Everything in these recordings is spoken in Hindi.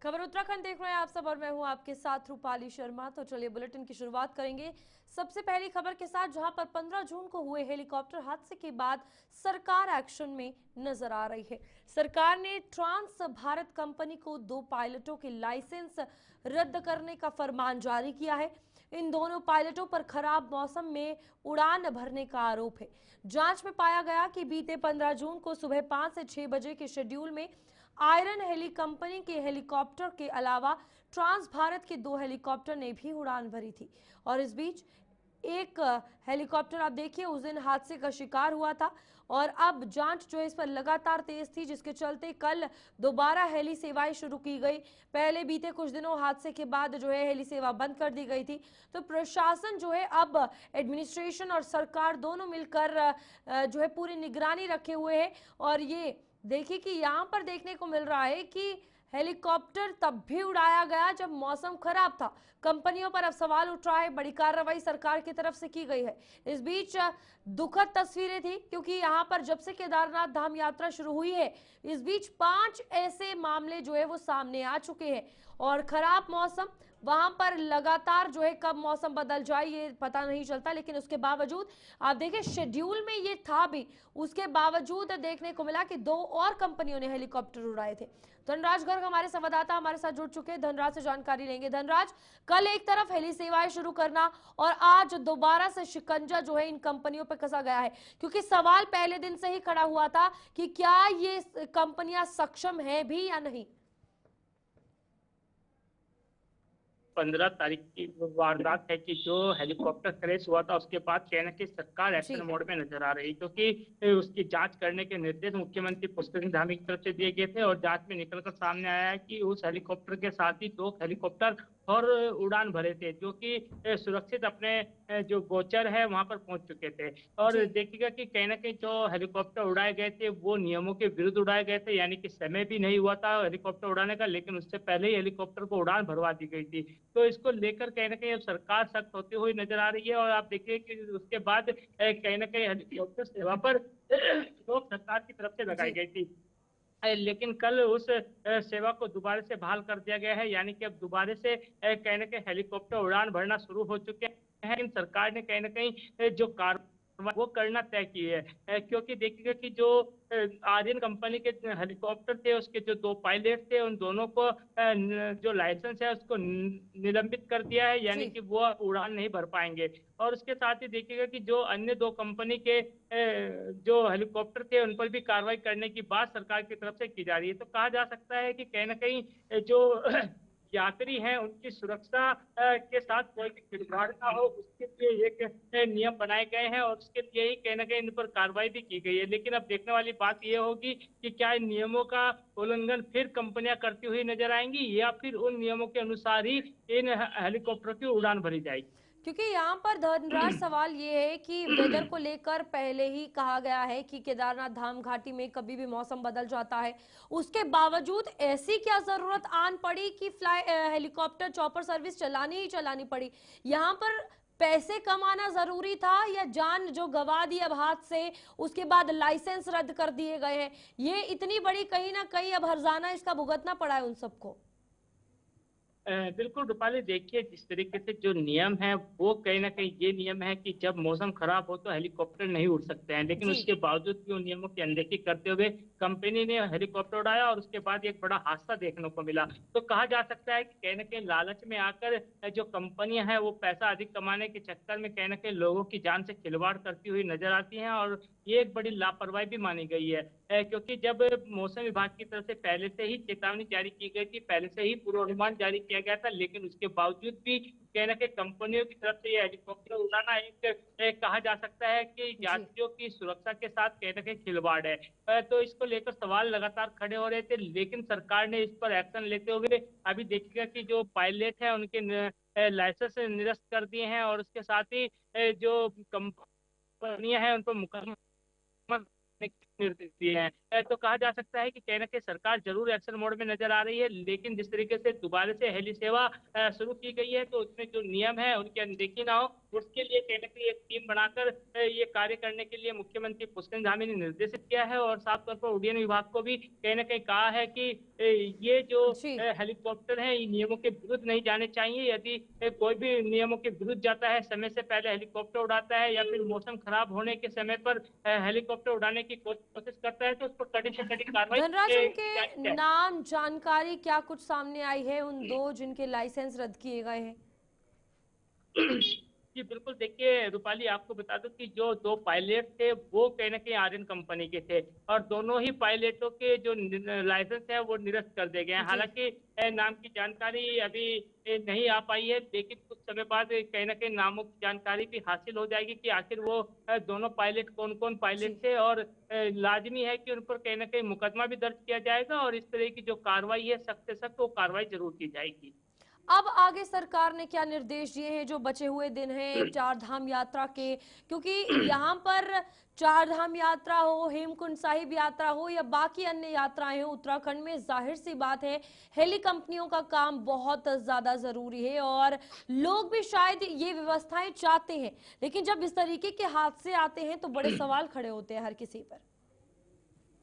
खबर उत्तराखंड देख रहे हैं आप सब और मैं हूं आपके साथ रूपाली शर्मा। तो चलिए बुलेटिन की शुरुआत करेंगे सबसे पहली खबर के साथ, जहां पर 15 जून को हुए हेलीकॉप्टर हादसे के बाद सरकार एक्शन में नजर आ रही है। सरकार ने ट्रांस भारत कंपनी को 2 पायलटों के लाइसेंस रद्द करने का फरमान जारी किया है। इन दोनों पायलटों पर खराब मौसम में उड़ान भरने का आरोप है। जांच में पाया गया कि बीते 15 जून को सुबह 5 से 6 बजे के शेड्यूल में आयरन हेली कंपनी के हेलीकॉप्टर के अलावा ट्रांस भारत के 2 हेलीकॉप्टर ने भी उड़ान भरी थी। और इस बीच एक हेलीकॉप्टर आप देखिए उस दिन हादसे का शिकार हुआ था और अब जांच जो है इस पर लगातार तेज थी, जिसके चलते कल दोबारा हेली सेवाएं शुरू की गई। पहले बीते कुछ दिनों हादसे के बाद जो है हेली सेवा बंद कर दी गई थी। तो प्रशासन जो है अब एडमिनिस्ट्रेशन और सरकार दोनों मिलकर जो है पूरी निगरानी रखे हुए है। और ये देखिए कि यहां पर देखने को मिल रहा है कि हेलीकॉप्टर तब भी उड़ाया गया जब मौसम खराब था। कंपनियों पर अब सवाल उठ रहा है, बड़ी कार्रवाई सरकार की तरफ से की गई है। इस बीच दुखद तस्वीरें थी, क्योंकि यहां पर जब से केदारनाथ धाम यात्रा शुरू हुई है, इस बीच 5 ऐसे मामले जो है वो सामने आ चुके हैं। और खराब मौसम, वहां पर लगातार जो है कब मौसम बदल जाए ये पता नहीं चलता, लेकिन उसके बावजूद आप देखिए शेड्यूल में ये था भी, उसके बावजूद देखने को मिला कि 2 और कंपनियों ने हेलीकॉप्टर उड़ाए थे। धनराज गर्ग हमारे संवाददाता हमारे साथ जुड़ चुके हैं, धनराज से जानकारी लेंगे। धनराज, कल एक तरफ हेली सेवाएं शुरू करना और आज दोबारा से शिकंजा जो है इन कंपनियों पर कसा गया है, क्योंकि सवाल पहले दिन से ही खड़ा हुआ था कि क्या ये कंपनियां सक्षम है भी या नहीं। 15 तारीख की वारदात है कि जो हेलीकॉप्टर क्रैश हुआ था, उसके बाद कहीं ना कहीं सरकार एक्शन जी। मोड में नजर आ रही, क्योंकि उसकी जांच करने के निर्देश मुख्यमंत्री पुष्कर सिंह धामी की तरफ से दिए गए थे। और जांच में निकलकर सामने आया है कि उस हेलीकॉप्टर के साथ ही 2 हेलीकॉप्टर और उड़ान भरे थे, जो कि सुरक्षित अपने जो गोचर है वहां पर पहुंच चुके थे। और जी। देखिएगा कि कहीं ना कहीं जो हेलीकॉप्टर उड़ाए गए थे वो नियमों के विरुद्ध उड़ाए गए थे, यानी कि समय भी नहीं हुआ था हेलीकॉप्टर उड़ाने का, लेकिन उससे पहले ही हेलीकॉप्टर को उड़ान भरवा दी गई थी। तो इसको लेकर कहीं ना कहीं अब सरकार सख्त होती हुई नजर आ रही है। और आप देखिए कि उसके बाद कहीं ना कहीं हेलीकॉप्टर सेवा पर रोक सरकार की तरफ से लगाई जी। गई थी। लेकिन कल उस सेवा को दोबारा से बहाल कर दिया गया है, यानी कि अब दोबारा से कहीं ना कहीं हेलीकॉप्टर उड़ान भरना शुरू हो चुके हैं। लेकिन सरकार ने कहीं ना कहीं जो कार्रवाई वो करना तय की है। क्योंकि देखिएगा कि जो आर्यन कंपनी के हेलीकॉप्टर थे, उसके जो 2 पायलट थे, उन दोनों को जो लाइसेंस है उसको निलंबित कर दिया है, यानी जी। कि वो उड़ान नहीं भर पाएंगे। और उसके साथ ही देखिएगा कि जो अन्य 2 कंपनी के जो हेलीकॉप्टर थे उन पर भी कार्रवाई करने की बात सरकार की तरफ से की जा रही है। तो कहा जा सकता है कि कहीं ना कहीं जो यात्री हैं उनकी सुरक्षा के साथ कोई भी खिलवाड़ ना हो, उसके लिए एक नियम बनाए गए हैं और उसके लिए ही कहीं ना कहीं इन पर कार्रवाई भी की गई है। लेकिन अब देखने वाली बात यह होगी कि क्या इन नियमों का उल्लंघन फिर कंपनियां करती हुई नजर आएंगी, या फिर उन नियमों के अनुसार ही इन हेलीकॉप्टर की उड़ान भरी जाएगी। क्योंकि यहाँ पर धनराज सवाल ये है कि वेदर को लेकर पहले ही कहा गया है कि केदारनाथ धाम घाटी में कभी भी मौसम बदल जाता है। उसके बावजूद ऐसी क्या जरूरत आन पड़ी कि हेलीकॉप्टर चॉपर सर्विस चलानी ही चलानी पड़ी। यहाँ पर पैसे कमाना जरूरी था या जान जो गवा दी अब हाथ से, उसके बाद लाइसेंस रद्द कर दिए गए हैं। ये इतनी बड़ी कहीं ना कहीं अब हर्जाना इसका भुगतना पड़ा है उन सबको। बिल्कुल रूपाली, देखिए जिस तरीके से जो नियम है वो कहीं ना कहीं ये नियम है कि जब मौसम खराब हो तो हेलीकॉप्टर नहीं उड़ सकते हैं, लेकिन जी। उसके बावजूद भी उन नियमों की अनदेखी करते हुए कंपनी ने हेलीकॉप्टर उड़ाया और उसके बाद एक बड़ा हादसा देखने को मिला। तो कहा जा सकता है कि कहीं ना कहीं लालच में आकर जो कंपनियां हैं वो पैसा अधिक कमाने के चक्कर में कहीं ना कहीं लोगों की जान से खिलवाड़ करती हुई नजर आती हैं। और ये एक बड़ी लापरवाही भी मानी गई है। क्योंकि जब मौसम विभाग की तरफ से पहले से ही चेतावनी जारी की गई थी, पहले से ही पूर्वानुमान जारी किया गया था, लेकिन उसके बावजूद भी कहीं ना कहीं कंपनियों की तरफ से ये हेलीकॉप्टर उड़ाना एक कहा जा सकता है कि जी। यात्रियों की सुरक्षा के साथ कहीं ना कहीं खिलवाड़ है। तो इसको लेकर सवाल लगातार खड़े हो रहे थे, लेकिन सरकार ने इस पर एक्शन लेते हुए अभी देखिएगा कि जो पायलट है उनके लाइसेंस निरस्त कर दिए हैं। और उसके साथ ही जो कंपनियां हैं उन पर मुकदमा निर्देश दिए हैं। तो कहा जा सकता है कि कहीं न कहीं सरकार ज़रूर एक्शन मोड में नज़र आ रही है, लेकिन जिस तरीके से दोबारा से हेली सेवा शुरू की गई है, तो उसमें जो नियम है, उनकी अनदेखी ना हो, उसके लिए कहीं न कहीं एक टीम बनाकर ये कार्य करने के लिए मुख्यमंत्री पुष्कर धामी ने निर्देशित किया है और साफ तौर पर उड्डयन विभाग को भी कहीं न कहीं कहा है कि ये जो जी। हेलीकॉप्टर हैं, इन नियमों के विरुद्ध नहीं जाने चाहिए। यदि कोई भी नियमों के विरुद्ध जाता है, समय से पहले हेलीकॉप्टर उड़ाता है या फिर मौसम खराब होने के समय पर हेलीकॉप्टर उड़ाने की कोशिश करता है, तो उस पर कड़ी से कड़ी कार्रवाई धनराज, की जानी उनके चाहिए। नाम जानकारी क्या कुछ सामने आई है, उन दो जिनके लाइसेंस रद्द किए गए हैं? जी, बिल्कुल देखिए रूपाली आपको बता दूँ कि जो 2 पायलट थे वो कहीं न कहीं आर्यन कंपनी के थे और दोनों ही पायलटों के जो लाइसेंस है वो निरस्त कर दिए गए हैं। जी। हालाँकि नाम की जानकारी अभी नहीं आ पाई है, लेकिन कुछ समय बाद कहीं न कहीं नामों की जानकारी भी हासिल हो जाएगी कि आखिर वो दोनों पायलट कौन-कौन जी। पायलट थे और लाज़मी है कि उन पर कहीं न कहीं मुकदमा भी दर्ज किया जाएगा और इस तरह की जो कार्रवाई है सख्त से सख्त वो कार्रवाई ज़रूर की जाएगी। अब आगे सरकार ने क्या निर्देश दिए हैं जो बचे हुए दिन हैं चार धाम यात्रा के? क्योंकि यहाँ पर चार धाम यात्रा हो, हेमकुंड साहिब यात्रा हो या बाकी अन्य यात्राएं हो, उत्तराखंड में जाहिर सी बात है हेली कंपनियों का काम बहुत ज्यादा जरूरी है और लोग भी शायद ये व्यवस्थाएं चाहते हैं, लेकिन जब इस तरीके के हादसे आते हैं तो बड़े सवाल खड़े होते हैं हर किसी पर।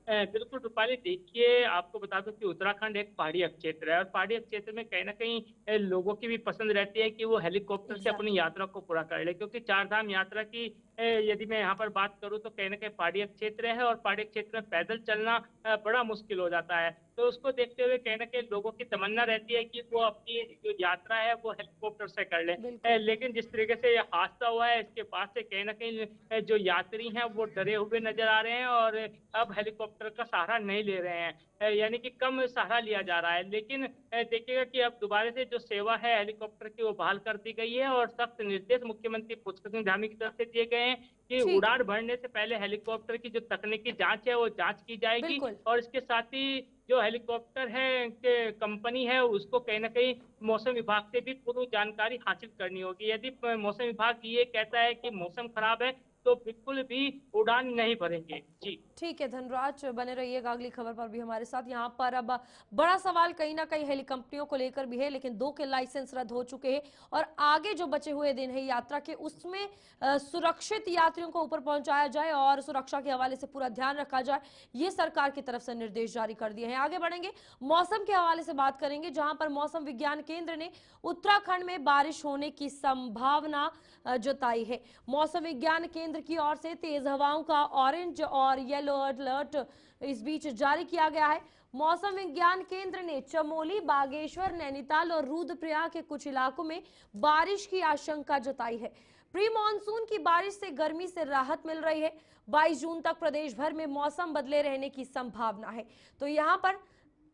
बिल्कुल रूपाली देखिए, आपको बता दूँ कि उत्तराखंड एक पहाड़ी क्षेत्र है और पहाड़ी क्षेत्र में कहीं न कहीं लोगों की भी पसंद रहती है कि वो हेलीकॉप्टर से अपनी एग्जैक्टली। यात्रा को पूरा कर ले क्योंकि चार धाम यात्रा की यदि मैं यहाँ पर बात करूँ तो कहीं न कहीं पहाड़ी क्षेत्र है और पहाड़ी क्षेत्र में पैदल चलना बड़ा मुश्किल हो जाता है। तो उसको देखते हुए कहीं न कहीं लोगों की तमन्ना रहती है कि वो अपनी जो यात्रा है वो हेलीकॉप्टर से कर लें। बिल्कुल। लेकिन जिस तरीके से ये हादसा हुआ है इसके बाद से कहीं न कहीं जो यात्री हैं वो डरे हुए नज़र आ रहे हैं और अब हेलीकॉप्टर का सहारा नहीं ले रहे हैं। यानी कि कम सहारा लिया जा रहा है। लेकिन देखिएगा कि अब दोबारा से जो सेवा है हेलीकॉप्टर की वो बहाल कर दी गई है और सख्त निर्देश मुख्यमंत्री पुष्कर सिंह धामी की तरफ से दिए गए हैं कि ठीक है। उड़ान भरने से पहले हेलीकॉप्टर की जो तकनीकी जाँच है वो जाँच की जाएगी बिल्कुल। और इसके साथ ही जो हेलीकॉप्टर है के कंपनी है उसको कहीं न कहीं मौसम विभाग से भी पूर्व जानकारी हासिल करनी होगी। यदि मौसम विभाग ये कहता है कि मौसम खराब है, तो बिल्कुल भी उड़ान नहीं भरेंगे। जी। ठीक है धनराज, बने रहिएगा अगली खबर पर भी हमारे साथ। यहाँ पर अब बड़ा सवाल कहीं ना कहीं हेली कंपनियों को लेकर भी है, लेकिन दो के लाइसेंस रद्द हो चुके हैं और आगे जो बचे हुए दिन है यात्रा के उसमें सुरक्षित यात्रियों को ऊपर पहुंचाया जाए और सुरक्षा के हवाले से पूरा ध्यान रखा जाए, ये सरकार की तरफ से निर्देश जारी कर दिए हैं। आगे बढ़ेंगे, मौसम के हवाले से बात करेंगे, जहां पर मौसम विज्ञान केंद्र ने उत्तराखंड में बारिश होने की संभावना जताई है। मौसम विज्ञान केंद्र की ओर से तेज हवाओं का ऑरेंज और येलो अलर्ट इस बीच जारी किया गया है। मौसम विज्ञान केंद्र ने चमोली, बागेश्वर, नैनीताल और रुद्रप्रयाग के कुछ इलाकों में बारिश की आशंका जताई है। प्री मानसून की बारिश से गर्मी से राहत मिल रही है। 22 जून तक प्रदेश भर में मौसम बदले रहने की संभावना है। तो यहाँ पर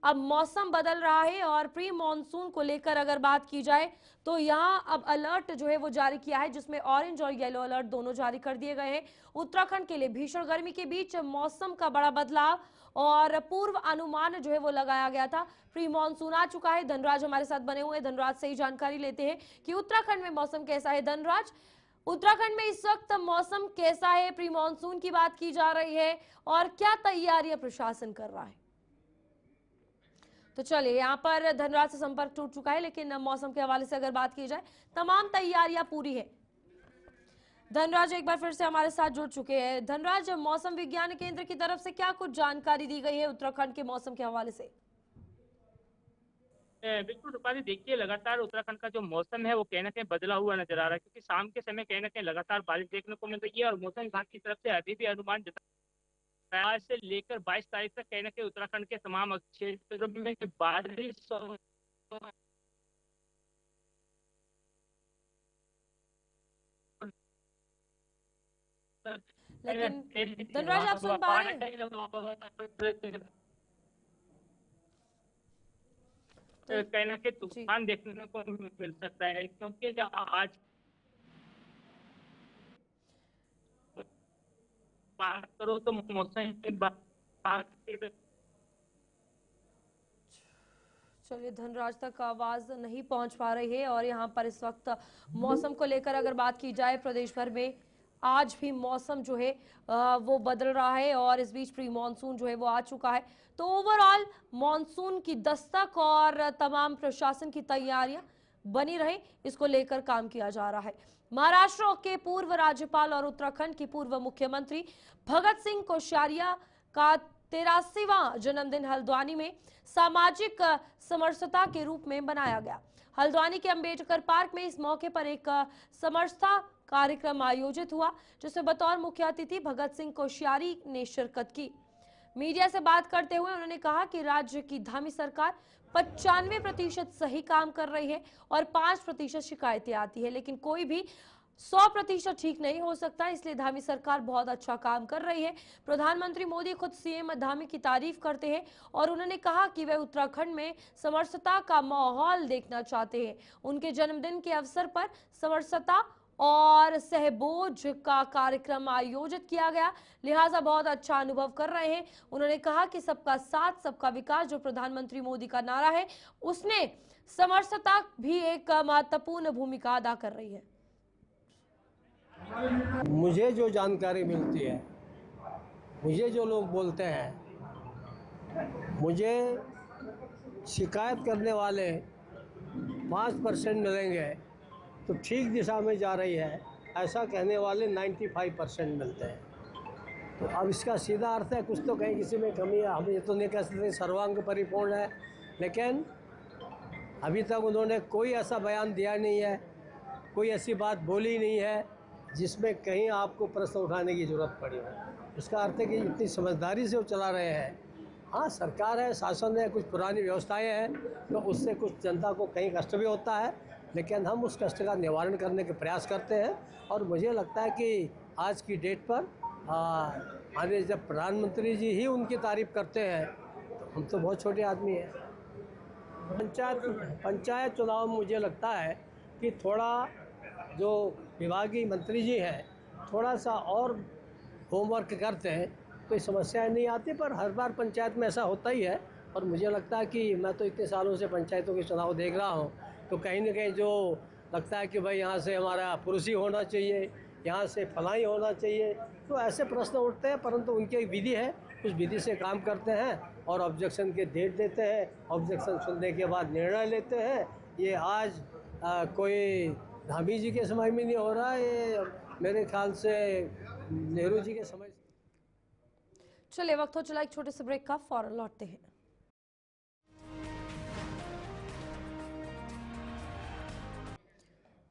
अब मौसम बदल रहा है और प्री मॉनसून को लेकर अगर बात की जाए तो यहां अब अलर्ट जो है वो जारी किया है, जिसमें ऑरेंज और येलो अलर्ट दोनों जारी कर दिए गए हैं। उत्तराखंड के लिए भीषण गर्मी के बीच मौसम का बड़ा बदलाव और पूर्व अनुमान जो है वो लगाया गया था। प्री मॉनसून आ चुका है। धनराज हमारे साथ बने हुए हैं, धनराज से ही जानकारी लेते हैं कि उत्तराखंड में मौसम कैसा है। धनराज, उत्तराखंड में इस वक्त मौसम कैसा है? प्री मॉनसून की बात की जा रही है और क्या तैयारियां प्रशासन कर रहा है? तो चलिए, यहाँ पर धनराज से संपर्क टूट चुका है, लेकिन मौसम के हवाले से अगर बात की जाए तमाम तैयारियां पूरी है। धनराज एक बार फिर से हमारे साथ जुड़ चुके हैं। धनराज, मौसम विज्ञान केंद्र की तरफ से क्या कुछ जानकारी दी गई है उत्तराखंड के मौसम के हवाले से? बिल्कुल रूपाली देखिए लगातार उत्तराखंड का जो मौसम है वो कहीं न कहीं बदला हुआ नज़र आ रहा है क्योंकि शाम के समय कहीं न कहीं लगातार बारिश देखने को मिल रही है और मौसम विभाग की तरफ से अभी भी अनुमान जताया आज से लेकर 22 तारीख तक कहीं न कहीं उत्तराखंड के तमाम क्षेत्रों में बारिश लेकिन धनराज, आप सुन पा रहे हैं? तो कहीं न कहीं जी। तूफान देखने को मिल सकता है क्योंकि जो आज बात करो तो मौसम की बात चलिए, धनराज तक आवाज नहीं पहुंच पा रही है और यहाँ पर इस वक्त मौसम को लेकर अगर बात की जाए प्रदेश भर में आज भी मौसम जो है वो बदल रहा है और इस बीच प्री मानसून जो है वो आ चुका है। तो ओवरऑल मानसून की दस्तक और तमाम प्रशासन की तैयारियां बनी रहे, इसको लेकर काम किया जा रहा है। महाराष्ट्र के पूर्व राज्यपाल और उत्तराखंड की पूर्व मुख्यमंत्री भगत सिंह कोश्यारिया का 83वां जन्मदिन हल्द्वानी में सामाजिक समरसता के रूप में मनाया गया। हल्द्वानी के अंबेडकर पार्क में इस मौके पर एक समरसता कार्यक्रम आयोजित हुआ, जिसमें बतौर मुख्य अतिथि भगत सिंह कोश्यारी ने शिरकत की। मीडिया से बात करते हुए उन्होंने कहा कि राज्य की धामी सरकार 95% सही काम कर रही है और 5% शिकायतें आती है, लेकिन कोई भी 100% ठीक नहीं हो सकता, इसलिए धामी सरकार बहुत अच्छा काम कर रही है। प्रधानमंत्री मोदी खुद सीएम धामी की तारीफ करते हैं और उन्होंने कहा कि वे उत्तराखंड में समरसता का माहौल देखना चाहते हैं। उनके जन्मदिन के अवसर पर समरसता और सहबोज का कार्यक्रम आयोजित किया गया, लिहाजा बहुत अच्छा अनुभव कर रहे हैं। उन्होंने कहा कि सबका साथ सबका विकास जो प्रधानमंत्री मोदी का नारा है, उसने समरसता भी एक महत्वपूर्ण भूमिका अदा कर रही है। मुझे जो जानकारी मिलती है, मुझे जो लोग बोलते हैं, मुझे शिकायत करने वाले 5% मिलेंगे तो ठीक दिशा में जा रही है, ऐसा कहने वाले 95% मिलते हैं। तो अब इसका सीधा अर्थ है कुछ तो कहीं किसी में कमी है। हम ये तो नहीं कह सकते सर्वांग परिपूर्ण है, लेकिन अभी तक उन्होंने कोई ऐसा बयान दिया नहीं है, कोई ऐसी बात बोली नहीं है जिसमें कहीं आपको प्रश्न उठाने की ज़रूरत पड़ी हो। इसका अर्थ है कि इतनी समझदारी से वो चला रहे हैं। हाँ, सरकार है, शासन है, कुछ पुरानी व्यवस्थाएं हैं, तो उससे कुछ जनता को कहीं कष्ट भी होता है, लेकिन हम उस कष्ट का निवारण करने के प्रयास करते हैं। और मुझे लगता है कि आज की डेट पर माने जब प्रधानमंत्री जी ही उनकी तारीफ करते हैं तो हम तो बहुत छोटे आदमी हैं। पंचायत चुनाव में मुझे लगता है कि थोड़ा जो विभागीय मंत्री जी हैं थोड़ा सा और होमवर्क करते हैं, कोई समस्याएं नहीं आती, पर हर बार पंचायत में ऐसा होता ही है। और मुझे लगता है कि मैं तो इतने सालों से पंचायतों के चुनाव देख रहा हूं, तो कहीं ना कहीं जो लगता है कि भाई यहाँ से हमारा पुरुष ही होना चाहिए, यहाँ से फलाई होना चाहिए, तो ऐसे प्रश्न उठते हैं, परंतु उनकी एक विधि है, उस विधि से काम करते हैं और ऑब्जेक्शन के डेट देते हैं, ऑब्जेक्शन सुनने के बाद निर्णय लेते हैं। ये आज कोई धामी जी के समय में नहीं हो रहा, ये मेरे ख्याल से नेहरू जी के समय। चलिए वक्त हो चला एक छोटे से ब्रेक का, फौरन लौटते हैं।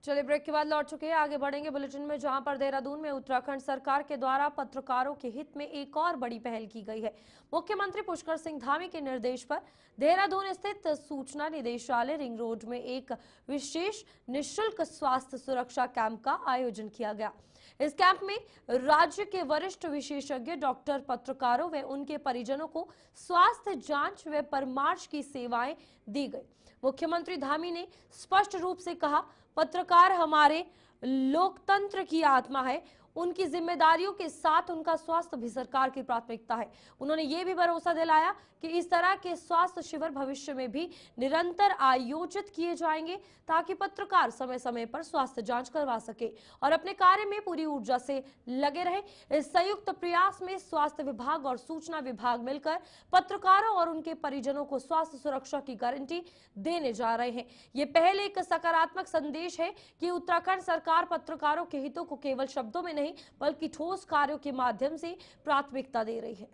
चलिए ब्रेक के बाद लौट चुके हैं, आगे बढ़ेंगे बुलेटिन में, जहां पर देहरादून में उत्तराखंड सरकार के द्वारा पत्रकारों के हित में एक और बड़ी पहल की गई है। मुख्यमंत्री पुष्कर सिंह धामी के निर्देश पर देहरादून स्थित सूचना निदेशालय रिंग रोड में एक विशेष निःशुल्क स्वास्थ्य सुरक्षा कैंप का आयोजन किया गया। इस कैंप में राज्य के वरिष्ठ विशेषज्ञ डॉक्टर, पत्रकारों व उनके परिजनों को स्वास्थ्य जांच व परामर्श की सेवाएं दी गई। मुख्यमंत्री धामी ने स्पष्ट रूप से कहा, पत्रकार हमारे लोकतंत्र की आत्मा है, उनकी जिम्मेदारियों के साथ उनका स्वास्थ्य भी सरकार की प्राथमिकता है। उन्होंने ये भी भरोसा दिलाया कि इस तरह के स्वास्थ्य शिविर भविष्य में भी निरंतर आयोजित किए जाएंगे, ताकि पत्रकार समय समय पर स्वास्थ्य जांच करवा सके और अपने कार्य में पूरी ऊर्जा से लगे रहे। इस संयुक्त प्रयास में स्वास्थ्य विभाग और सूचना विभाग मिलकर पत्रकारों और उनके परिजनों को स्वास्थ्य सुरक्षा की गारंटी देने जा रहे हैं। ये पहल एक सकारात्मक संदेश है कि उत्तराखंड सरकार पत्रकारों के हितों को केवल शब्दों में नहीं बल्कि ठोस कार्यों के माध्यम से प्राथमिकता दे रही है।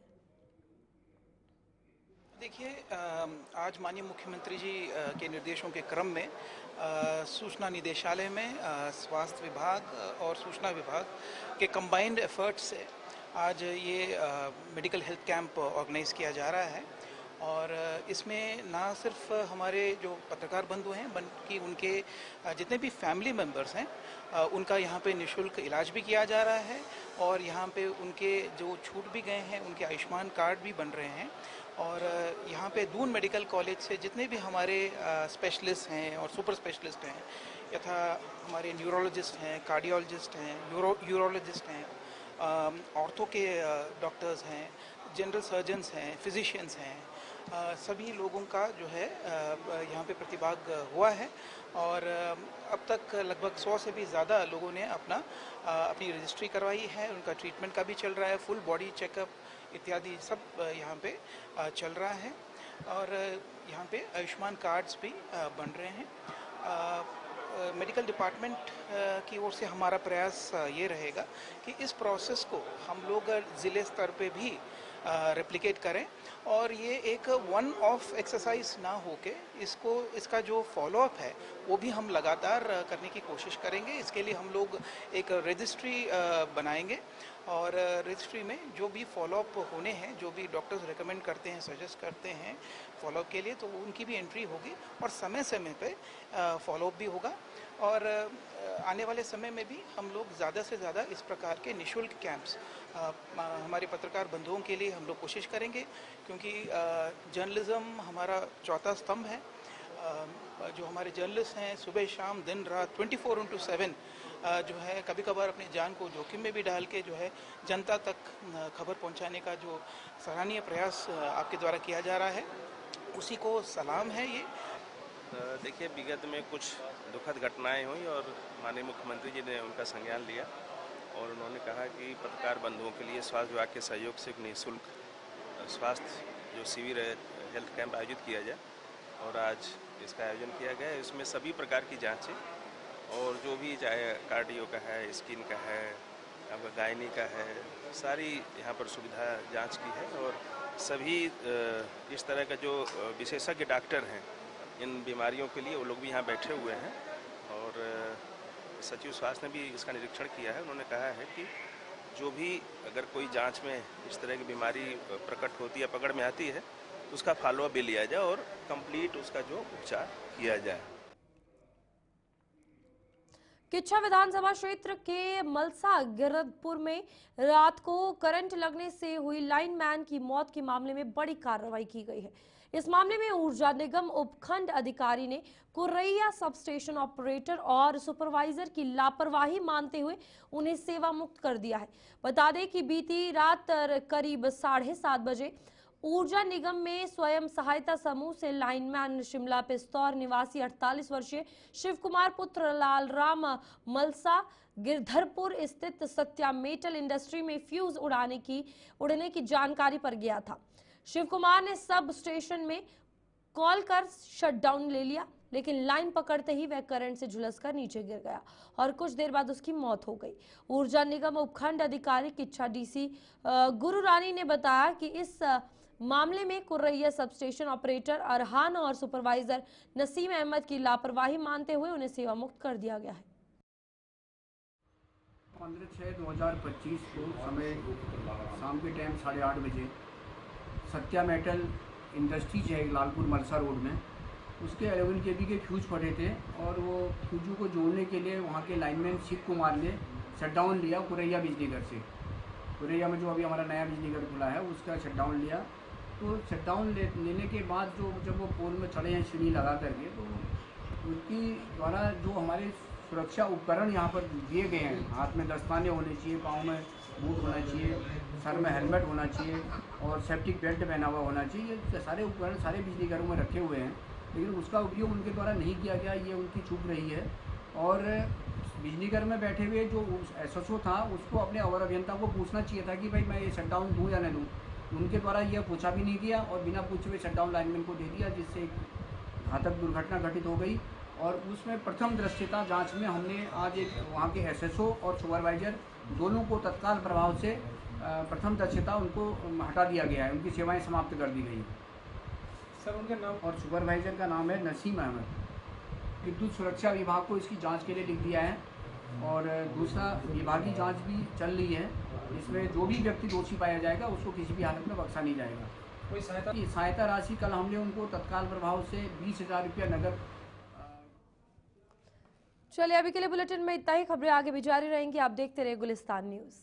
देखिए, आज माननीय मुख्यमंत्री जी के निर्देशों के क्रम में सूचना निदेशालय में स्वास्थ्य विभाग और सूचना विभाग के कंबाइंड एफर्ट्स से आज ये मेडिकल हेल्थ कैंप ऑर्गेनाइज किया जा रहा है। और इसमें ना सिर्फ हमारे जो पत्रकार बंधु हैं बल्कि उनके जितने भी फैमिली मेम्बर्स हैं उनका यहाँ पे निःशुल्क इलाज भी किया जा रहा है और यहाँ पे उनके जो छूट भी गए हैं उनके आयुष्मान कार्ड भी बन रहे हैं। और यहाँ पे दून मेडिकल कॉलेज से जितने भी हमारे स्पेशलिस्ट हैं और सुपर स्पेशलिस्ट हैं, यथा हमारे न्यूरोलॉजिस्ट हैं, कार्डियोलॉजिस्ट हैं, यूरोलॉजिस्ट हैं, ऑर्थो के डॉक्टर्स हैं, जनरल सर्जन्स हैं, फिजिशियंस हैं, सभी लोगों का जो है यहाँ पे प्रतिभाग हुआ है और अब तक लगभग 100 से भी ज़्यादा लोगों ने अपनी रजिस्ट्री करवाई है। उनका ट्रीटमेंट का भी चल रहा है, फुल बॉडी चेकअप इत्यादि सब यहाँ पे चल रहा है और यहाँ पे आयुष्मान कार्ड्स भी बन रहे हैं। मेडिकल डिपार्टमेंट की ओर से हमारा प्रयास ये रहेगा कि इस प्रोसेस को हम लोग ज़िले स्तर पे भी रेप्लिकेट करें और ये एक वन ऑफ एक्सरसाइज ना होके इसका जो फॉलोअप है वो भी हम लगातार करने की कोशिश करेंगे। इसके लिए हम लोग एक रजिस्ट्री बनाएंगे और रजिस्ट्री में जो भी फॉलोअप होने हैं, जो भी डॉक्टर्स रेकमेंड करते हैं, सजेस्ट करते हैं फॉलोअप के लिए, तो उनकी भी एंट्री होगी और समय समय पे फॉलोअप भी होगा। और आने वाले समय में भी हम लोग ज़्यादा से ज़्यादा इस प्रकार के निःशुल्क कैंप्स हमारे पत्रकार बंधुओं के लिए हम लोग कोशिश करेंगे, क्योंकि जर्नलिज्म हमारा चौथा स्तंभ है। जो हमारे जर्नलिस्ट हैं सुबह शाम दिन रात 24/7 जो है कभी कभार अपनी जान को जोखिम में भी डाल के जो है जनता तक खबर पहुंचाने का जो सराहनीय प्रयास आपके द्वारा किया जा रहा है, उसी को सलाम है। ये देखिए, विगत में कुछ दुखद घटनाएं हुई और माननीय मुख्यमंत्री जी ने उनका संज्ञान लिया और उन्होंने कहा कि पत्रकार बंधुओं के लिए स्वास्थ्य विभाग के सहयोग से एक निःशुल्क स्वास्थ्य जो शिविर है, हेल्थ कैंप आयोजित किया जाए और आज इसका आयोजन किया गया है। इसमें सभी प्रकार की जांचें और जो भी चाहे कार्डियो का है, स्किन का है, आपका गायनी का है, सारी यहाँ पर सुविधा जांच की है और सभी इस तरह का जो विशेषज्ञ डॉक्टर हैं इन बीमारियों के लिए वो लोग भी यहाँ बैठे हुए हैं और सचिव स्वास्थ्य ने भी इसका निरीक्षण किया है। उन्होंने कहा है कि जो भी अगर कोई जांच में इस तरह की बीमारी प्रकट होती है, पकड़ में आती है, तो उसका फॉलोअप भी लिया जाए और कंप्लीट उसका जो उपचार किया जाए। किच्छा विधानसभा क्षेत्र के मलसा गिरधपुर में रात को करंट लगने से हुई लाइनमैन की मौत के मामले में बड़ी कार्रवाई की गई है। इस मामले में ऊर्जा निगम उपखंड अधिकारी ने कुरैया सब स्टेशन ऑपरेटर और सुपरवाइजर की लापरवाही मानते हुए उन्हें सेवा मुक्त कर दिया है। बता दें कि बीती रात करीब 7:30 बजे ऊर्जा निगम में स्वयं सहायता समूह से लाइनमैन शिमला पिस्तौर निवासी 48 वर्षीय शिव कुमार पुत्र लालराम मलसा गिरधरपुर स्थित सत्या मेटल इंडस्ट्री में फ्यूज उड़ने की जानकारी पर गया था। शिव कुमार ने सब स्टेशन में कॉल कर शटडाउन ले लिया, लेकिन लाइन पकड़ते ही वह करंट से झुलसकर नीचे गिर गया और कुछ देर बाद उसकी मौत हो गई। ऊर्जा निगम उपखंड अधिकारी किच्छा डीसी गुरु रानी ने बताया कि इस मामले में Correia sub station operator Arhan और सुपरवाइजर नसीम अहमद की लापरवाही मानते हुए उन्हें सेवा मुक्त कर दिया गया है। 15/6/2025 को समय शाम के टाइम 8:30 बजे सत्या मेटल इंडस्ट्रीज है लालपुर मलसा रोड में, उसके 11 kV के फ्यूज फटे थे और वो फ्यूजों को जोड़ने के लिए वहाँ के लाइनमैन शिव कुमार ने शटडाउन लिया कुरैया बिजली घर से। कुरैया में जो अभी हमारा नया बिजली घर खुला है उसका शटडाउन लिया। तो शटडाउन लेने के बाद जब वो पोल में चढ़े हैं सीढ़ी लगा करके, तो उनकी द्वारा जो हमारे सुरक्षा उपकरण यहाँ पर दिए गए हैं, हाथ में दस्ताने होने चाहिए, पाँव में बूट होना चाहिए, सर में हेलमेट होना चाहिए और सेफ्टिक बेल्ट पहना हुआ होना चाहिए, ये सारे उपकरण सारे बिजली घरों में रखे हुए हैं, लेकिन उसका उपयोग उनके द्वारा नहीं किया गया। ये उनकी चूक रही है। और बिजली घर में बैठे हुए जो एसएसओ था उसको अपने अवर अभियंता को पूछना चाहिए था कि भाई मैं ये शटडाउन दूँ या नहीं दूँ। उनके द्वारा यह पूछा भी नहीं किया और बिना पूछे हुए शटडाउन लाइनमैन को दे दिया, जिससे एक घातक दुर्घटना घटित हो गई। और उसमें प्रथम दृश्यता जांच में हमने आज एक वहाँ के एसएसओ और सुपरवाइजर दोनों को तत्काल प्रभाव से प्रथम दृश्यता उनको हटा दिया गया है, उनकी सेवाएं समाप्त कर दी गई। सर उनका नाम और सुपरवाइजर का नाम है नसीम अहमद। विद्युत सुरक्षा विभाग को इसकी जांच के लिए लिख दिया है और दूसरा विभागीय जांच भी चल रही है। इसमें जो भी व्यक्ति दोषी पाया जाएगा उसको किसी भी हालत में बख्शा नहीं जाएगा। कोई सहायता राशि कल हमने उनको तत्काल प्रभाव से 20,000 रुपया नगद। चलिए अभी के लिए बुलेटिन में इतना ही। खबरें आगे भी जारी रहेंगी, आप देखते रहिए गुलिस्तान न्यूज़।